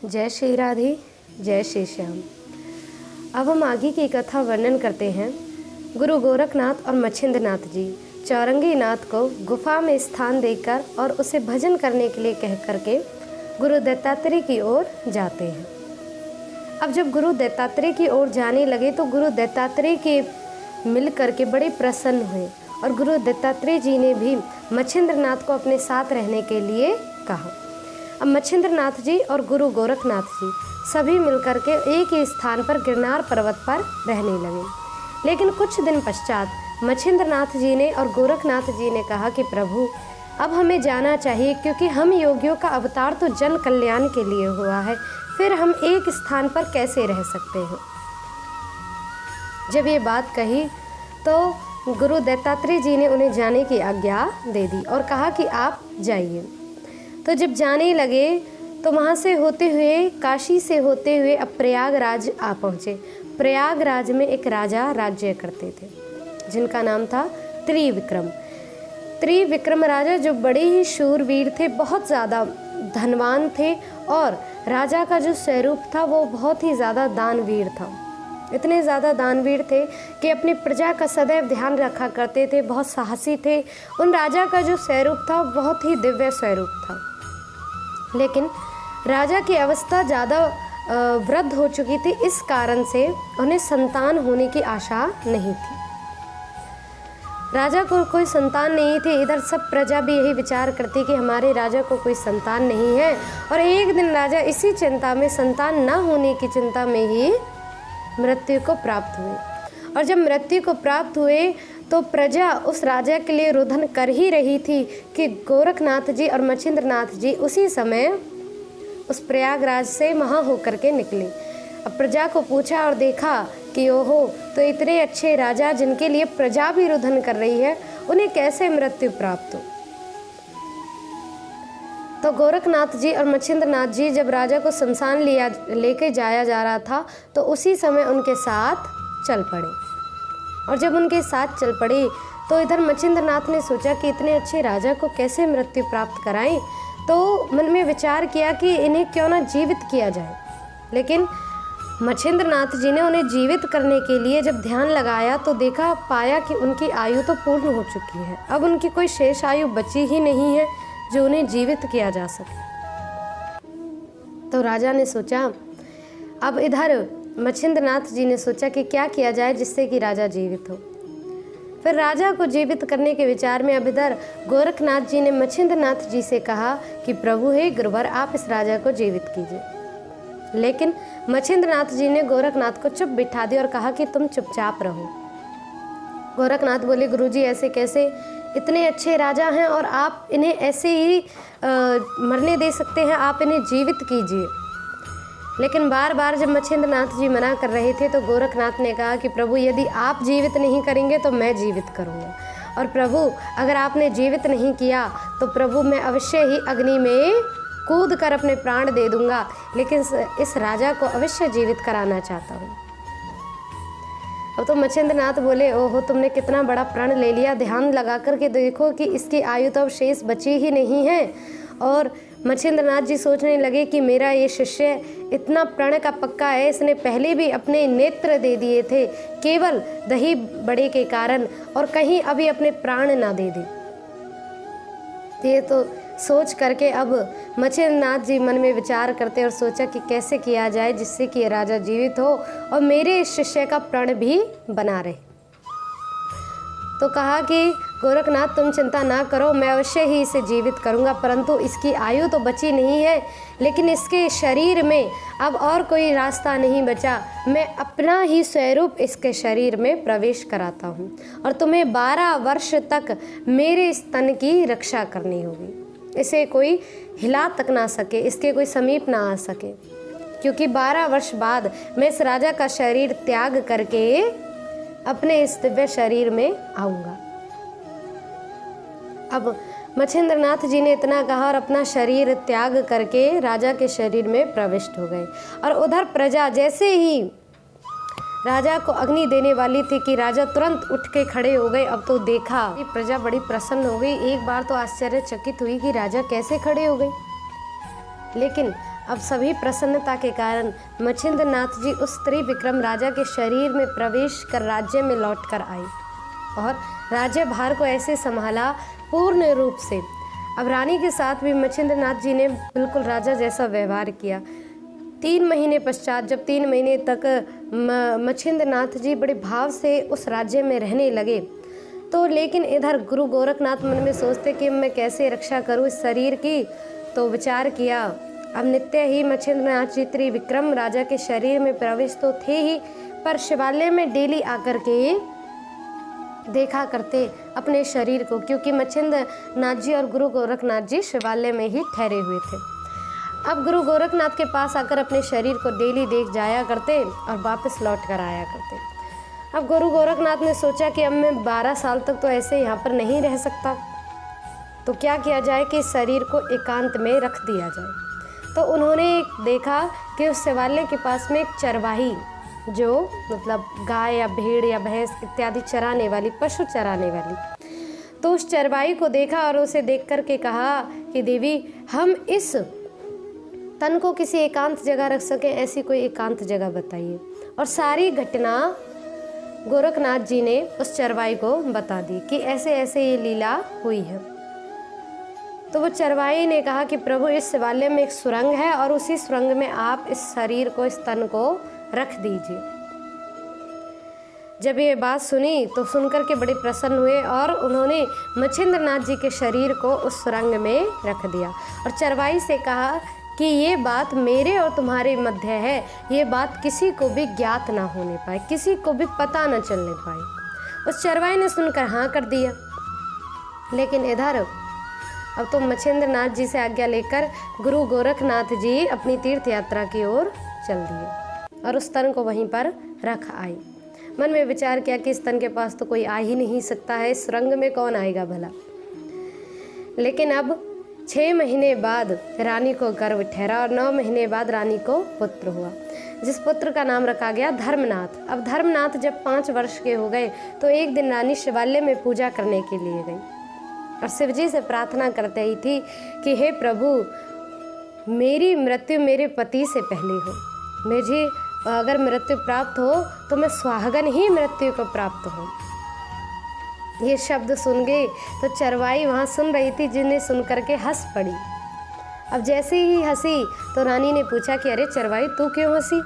जय श्री राधे, जय श्री श्याम। अब हम आगे की कथा वर्णन करते हैं। गुरु गोरखनाथ और मच्छिंद्रनाथ जी चौरंगी नाथ को गुफा में स्थान देकर और उसे भजन करने के लिए कह करके गुरु दत्तात्रेय की ओर जाते हैं। अब जब गुरु दत्तात्रेय की ओर जाने लगे तो गुरु दत्तात्रेय के मिल करके बड़े प्रसन्न हुए और गुरु दत्तात्रेय जी ने भी मच्छिंद्रनाथ को अपने साथ रहने के लिए कहा। अब मच्छिंद्रनाथ जी और गुरु गोरखनाथ जी सभी मिलकर के एक ही स्थान पर गिरनार पर्वत पर रहने लगे। लेकिन कुछ दिन पश्चात मच्छिंद्रनाथ जी ने और गोरखनाथ जी ने कहा कि प्रभु, अब हमें जाना चाहिए, क्योंकि हम योगियों का अवतार तो जन कल्याण के लिए हुआ है, फिर हम एक स्थान पर कैसे रह सकते हैं। जब ये बात कही तो गुरु दत्तात्रेय जी ने उन्हें जाने की आज्ञा दे दी और कहा कि आप जाइए। तो जब जाने लगे तो वहाँ से होते हुए, काशी से होते हुए अब प्रयागराज आ पहुँचे। प्रयागराज में एक राजा राज्य करते थे जिनका नाम था त्रिविक्रम। त्रिविक्रम राजा जो बड़े ही शूरवीर थे, बहुत ज़्यादा धनवान थे और राजा का जो स्वरूप था वो बहुत ही ज़्यादा दानवीर था। इतने ज़्यादा दानवीर थे कि अपनी प्रजा का सदैव ध्यान रखा करते थे, बहुत साहसी थे। उन राजा का जो स्वरूप था बहुत ही दिव्य स्वरूप था। लेकिन राजा की अवस्था ज़्यादा वृद्ध हो चुकी थी, इस कारण से उन्हें संतान होने की आशा नहीं थी। राजा को कोई संतान नहीं थी। इधर सब प्रजा भी यही विचार करती कि हमारे राजा को कोई संतान नहीं है। और एक दिन राजा इसी चिंता में, संतान न होने की चिंता में ही मृत्यु को प्राप्त हुए। और जब मृत्यु को प्राप्त हुए तो प्रजा उस राजा के लिए रुदन कर ही रही थी कि गोरखनाथ जी और मच्छिंद्रनाथ जी उसी समय उस प्रयागराज से वहाँ होकर के निकले। अब प्रजा को पूछा और देखा कि ओहो, तो इतने अच्छे राजा जिनके लिए प्रजा भी रुदन कर रही है, उन्हें कैसे मृत्यु प्राप्त हो। तो गोरखनाथ जी और मच्छिंद्रनाथ जी जब राजा को शमशान लेके जाया जा रहा था तो उसी समय उनके साथ चल पड़े। और जब उनके साथ चल पड़े तो इधर मच्छिंद्रनाथ ने सोचा कि इतने अच्छे राजा को कैसे मृत्यु प्राप्त कराएं। तो मन में विचार किया कि इन्हें क्यों ना जीवित किया जाए। लेकिन मच्छिंद्रनाथ जी ने उन्हें जीवित करने के लिए जब ध्यान लगाया तो पाया कि उनकी आयु तो पूर्ण हो चुकी है। अब उनकी कोई शेष आयु बची ही नहीं है जो उन्हें जीवित किया जा सके। तो राजा ने सोचा, अब इधर मच्छिंद्रनाथ जी ने सोचा कि क्या किया जाए जिससे कि राजा जीवित हो। फिर राजा को जीवित करने के विचार में अब इधर गोरखनाथ जी ने मच्छिंद्रनाथ जी से कहा कि प्रभु हे गुरुवर, आप इस राजा को जीवित कीजिए। लेकिन मच्छिंद्रनाथ जी ने गोरखनाथ को चुप बिठा दिया और कहा कि तुम चुपचाप रहो। गोरखनाथ बोले, गुरुजी ऐसे कैसे, इतने अच्छे राजा हैं और आप इन्हें ऐसे ही मरने दे सकते हैं, आप इन्हें जीवित कीजिए। लेकिन बार बार जब मच्छिंद्रनाथ जी मना कर रहे थे तो गोरखनाथ ने कहा कि प्रभु, यदि आप जीवित नहीं करेंगे तो मैं जीवित करूँगा। और प्रभु, अगर आपने जीवित नहीं किया तो प्रभु मैं अवश्य ही अग्नि में कूद कर अपने प्राण दे दूंगा, लेकिन इस राजा को अवश्य जीवित कराना चाहता हूँ। अब तो मच्छिंद्रनाथ बोले, ओहो, तुमने कितना बड़ा प्रण ले लिया, ध्यान लगा कर के देखो कि इसकी आयु तो अब शेष बची ही नहीं है। और मच्छिंद्रनाथ जी सोचने लगे कि मेरा ये शिष्य इतना प्रण का पक्का है, इसने पहले भी अपने नेत्र दे दिए थे केवल दही बड़े के कारण, और कहीं अभी अपने प्राण ना दे दे। ये तो सोच करके अब मच्छिंद्रनाथ जी मन में विचार करते और सोचा कि कैसे किया जाए जिससे कि राजा जीवित हो और मेरे इस शिष्य का प्रण भी बना रहे। तो कहा कि गोरखनाथ, तुम चिंता ना करो, मैं अवश्य ही इसे जीवित करूंगा, परंतु इसकी आयु तो बची नहीं है, लेकिन इसके शरीर में अब और कोई रास्ता नहीं बचा। मैं अपना ही स्वरूप इसके शरीर में प्रवेश कराता हूँ और तुम्हें 12 वर्ष तक मेरे स्तन की रक्षा करनी होगी। इसे कोई हिला तक ना सके, इसके कोई समीप ना आ सके, क्योंकि 12 वर्ष बाद मैं इस राजा का शरीर त्याग करके अपने इस दिव्य शरीर में आऊँगा। अब मच्छिंद्रनाथ जी ने इतना कहा और अपना शरीर त्याग करके राजा के शरीर में प्रविष्ट हो गए। और उधर प्रजा जैसे ही राजा को अग्नि देने वाली थी कि राजा तुरंत उठ के खड़े हो गए। अब तो देखा कि प्रजा बड़ी प्रसन्न हो गई। एक बार तो आश्चर्यचकित हुई कि राजा कैसे खड़े हो गए, लेकिन अब सभी प्रसन्नता के कारण मच्छिंद्र नाथ जी उस त्रिविक्रम राजा के शरीर में प्रवेश कर राज्य में लौट कर आई और राज्य भार को ऐसे संभाला पूर्ण रूप से। अब रानी के साथ भी मच्छिंद्र नाथ जी ने बिल्कुल राजा जैसा व्यवहार किया। 3 महीने पश्चात जब 3 महीने तक मच्छिंद्र नाथ जी बड़े भाव से उस राज्य में रहने लगे, तो लेकिन इधर गुरु गोरखनाथ मन में सोचते कि मैं कैसे रक्षा करूं इस शरीर की, तो विचार किया। अब नित्य ही मच्छिंद्र नाथ जी त्रिविक्रम राजा के शरीर में प्रवेश तो थे ही, पर शिवालय में डेली आकर के देखा करते अपने शरीर को, क्योंकि मच्छिंद्र नाथ जी और गुरु गोरखनाथ जी शिवालय में ही ठहरे हुए थे। अब गुरु गोरखनाथ के पास आकर अपने शरीर को डेली देख जाया करते और वापस लौट कर आया करते। अब गुरु गोरखनाथ ने सोचा कि अब मैं 12 साल तक तो ऐसे यहाँ पर नहीं रह सकता, तो क्या किया जाए कि शरीर को एकांत में रख दिया जाए। तो उन्होंने देखा कि उस शिवालय के पास में एक चरवाही, जो मतलब गाय या भेड़ या भैंस इत्यादि चराने वाली, पशु चराने वाली, तो उस चरवाही को देखा और उसे देख कर के कहा कि देवी, हम इस तन को किसी एकांत जगह रख सकें, ऐसी कोई एकांत जगह बताइए। और सारी घटना गोरखनाथ जी ने उस चरवाही को बता दी कि ऐसे ऐसे ये लीला हुई है। तो वो चरवाही ने कहा कि प्रभु, इस शिवालय में एक सुरंग है और उसी सुरंग में आप इस शरीर को, इस तन को रख दीजिए। जब ये बात सुनी तो सुनकर के बड़े प्रसन्न हुए और उन्होंने मच्छिंद्र नाथ जी के शरीर को उस सुरंग में रख दिया और चरवाही से कहा कि ये बात मेरे और तुम्हारे मध्य है, ये बात किसी को भी ज्ञात ना होने पाए, किसी को भी पता ना चलने पाए। उस चरवाही ने सुनकर हाँ कर दिया। लेकिन इधर अब तो मच्छिंद्र नाथ जी से आज्ञा लेकर गुरु गोरखनाथ जी अपनी तीर्थ यात्रा की ओर चल दिए और उस तन को वहीं पर रख आई। मन में विचार किया कि इस तन के पास तो कोई आ ही नहीं सकता है, इस सुरंग में कौन आएगा भला। लेकिन अब 6 महीने बाद रानी को गर्भ ठहरा और 9 महीने बाद रानी को पुत्र हुआ, जिस पुत्र का नाम रखा गया धर्मनाथ। अब धर्मनाथ जब 5 वर्ष के हो गए तो एक दिन रानी शिवालय में पूजा करने के लिए गई और शिवजी से प्रार्थना करते ही थी कि हे प्रभु, मेरी मृत्यु मेरे पति से पहले हो, मुझे अगर मृत्यु प्राप्त हो तो मैं सुहागन ही मृत्यु को प्राप्त हो। ये शब्द सुन गए तो चरवाही वहाँ सुन रही थी, जिन्हें सुन करके हंस पड़ी। अब जैसे ही हंसी तो रानी ने पूछा कि अरे चरवाही, तू क्यों हंसी?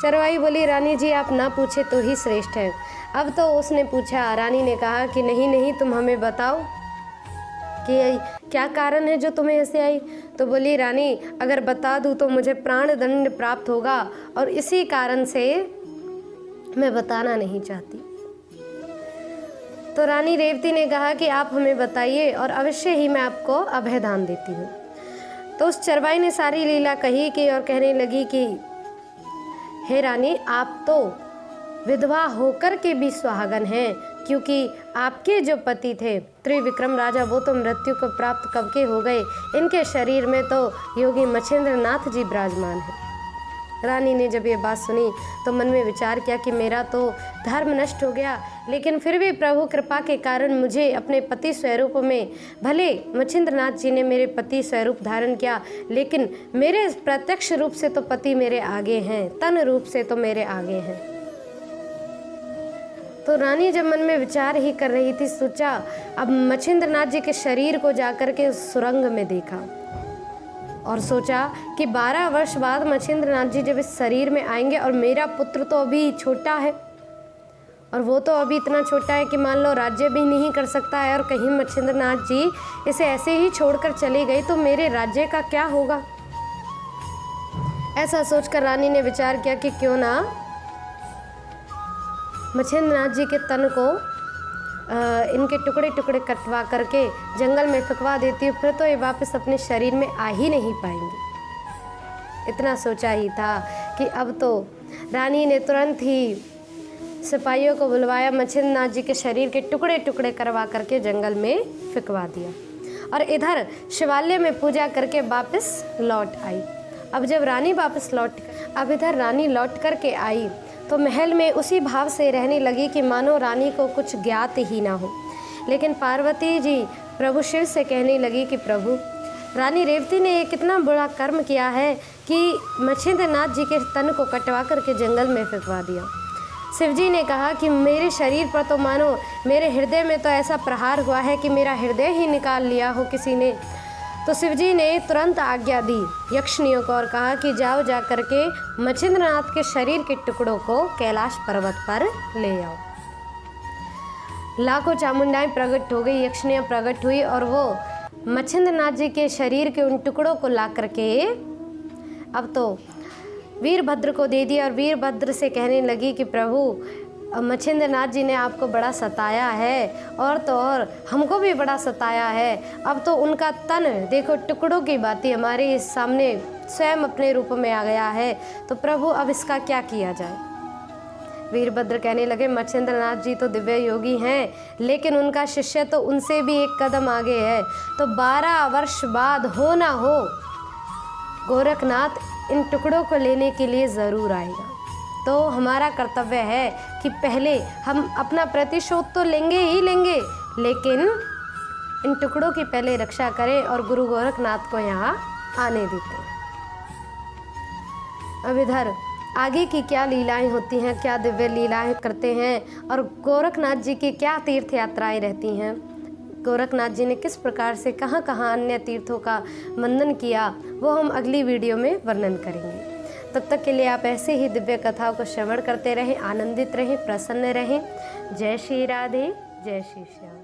चरवाही बोली, रानी जी आप ना पूछे तो ही श्रेष्ठ है। अब तो उसने पूछा, रानी ने कहा कि नहीं नहीं, तुम हमें बताओ कि क्या कारण है जो तुम्हें ऐसे आई। तो बोली, रानी अगर बता दूँ तो मुझे प्राण दंड प्राप्त होगा और इसी कारण से मैं बताना नहीं चाहती। तो रानी रेवती ने कहा कि आप हमें बताइए और अवश्य ही मैं आपको अभयदान देती हूँ। तो उस चरवाही ने सारी लीला कही कि और कहने लगी कि हे रानी, आप तो विधवा होकर के भी सुहागन हैं, क्योंकि आपके जो पति थे त्रिविक्रम राजा, वो तो मृत्यु को प्राप्त कब के हो गए, इनके शरीर में तो योगी मच्छिंद्र नाथ जी विराजमान हैं। रानी ने जब ये बात सुनी तो मन में विचार किया कि मेरा तो धर्म नष्ट हो गया, लेकिन फिर भी प्रभु कृपा के कारण मुझे अपने पति स्वरूप में, भले मच्छिंद्र नाथ जी ने मेरे पति स्वरूप धारण किया, लेकिन मेरे प्रत्यक्ष रूप से तो पति मेरे आगे हैं, तन रूप से तो मेरे आगे हैं। तो रानी जब मन में विचार ही कर रही थी, सोचा अब मच्छिंद्र नाथ जी के शरीर को जाकर के उस सुरंग में देखा और सोचा कि 12 वर्ष बाद मच्छिंद्र नाथ जी जब इस शरीर में आएंगे और मेरा पुत्र तो अभी छोटा है और वो तो अभी इतना छोटा है कि मान लो राज्य भी नहीं कर सकता है, और कहीं मच्छिंद्र नाथ जी इसे ऐसे ही छोड़कर चली गई तो मेरे राज्य का क्या होगा। ऐसा सोचकर रानी ने विचार किया कि क्यों ना मच्छिंद्र नाथ जी के तन को इनके टुकड़े टुकड़े कटवा करके जंगल में फेंकवा देती हूँ, फिर तो ये वापस अपने शरीर में आ ही नहीं पाएंगे। इतना सोचा ही था कि अब तो रानी ने तुरंत ही सिपाहियों को बुलवाया, मच्छिंद्र नाथ जी के शरीर के टुकड़े टुकड़े करवा करके जंगल में फेंकवा दिया और इधर शिवालय में पूजा करके वापस लौट आई। अब जब रानी वापस इधर रानी लौट करके आई तो महल में उसी भाव से रहने लगी कि मानो रानी को कुछ ज्ञात ही ना हो। लेकिन पार्वती जी प्रभु शिव से कहने लगी कि प्रभु, रानी रेवती ने ये कितना बड़ा कर्म किया है कि मच्छिंद्रनाथ जी के तन को कटवा करके जंगल में फेंकवा दिया। शिवजी ने कहा कि मेरे शरीर पर तो मानो मेरे हृदय में तो ऐसा प्रहार हुआ है कि मेरा हृदय ही निकाल लिया हो किसी ने। तो शिवजी ने तुरंत आज्ञा दी यक्षिणियों को और कहा कि जाओ जा करके मच्छिंद्रनाथ के शरीर के टुकड़ों को कैलाश पर्वत पर ले आओ। लाखों चामुंडाएं प्रकट हो गई, यक्षिणियाँ प्रकट हुई और वो मच्छिंद्रनाथ जी के शरीर के उन टुकड़ों को ला करके अब तो वीरभद्र को दे दिया और वीरभद्र से कहने लगी कि प्रभु मच्छिंद्रनाथ जी ने आपको बड़ा सताया है और तो और हमको भी बड़ा सताया है। अब तो उनका तन देखो टुकड़ों की बातें हमारे सामने स्वयं अपने रूप में आ गया है, तो प्रभु अब इसका क्या किया जाए। वीरभद्र कहने लगे मच्छिंद्रनाथ जी तो दिव्य योगी हैं, लेकिन उनका शिष्य तो उनसे भी एक कदम आगे है। तो 12 वर्ष बाद हो ना हो गोरखनाथ इन टुकड़ों को लेने के लिए ज़रूर आएगा। तो हमारा कर्तव्य है कि पहले हम अपना प्रतिशोध तो लेंगे ही लेंगे, लेकिन इन टुकड़ों की पहले रक्षा करें और गुरु गोरखनाथ को यहाँ आने देते हैं। अब इधर आगे की क्या लीलाएं होती हैं, क्या दिव्य लीलाएं करते हैं और गोरखनाथ जी की क्या तीर्थ यात्राएं रहती हैं, गोरखनाथ जी ने किस प्रकार से कहाँ कहाँ अन्य तीर्थों का मंदन किया, वो हम अगली वीडियो में वर्णन करेंगे। तब तक के लिए आप ऐसे ही दिव्य कथाओं को श्रवण करते रहें, आनंदित रहें, प्रसन्न रहें। जय श्री राधे, जय श्री श्याम।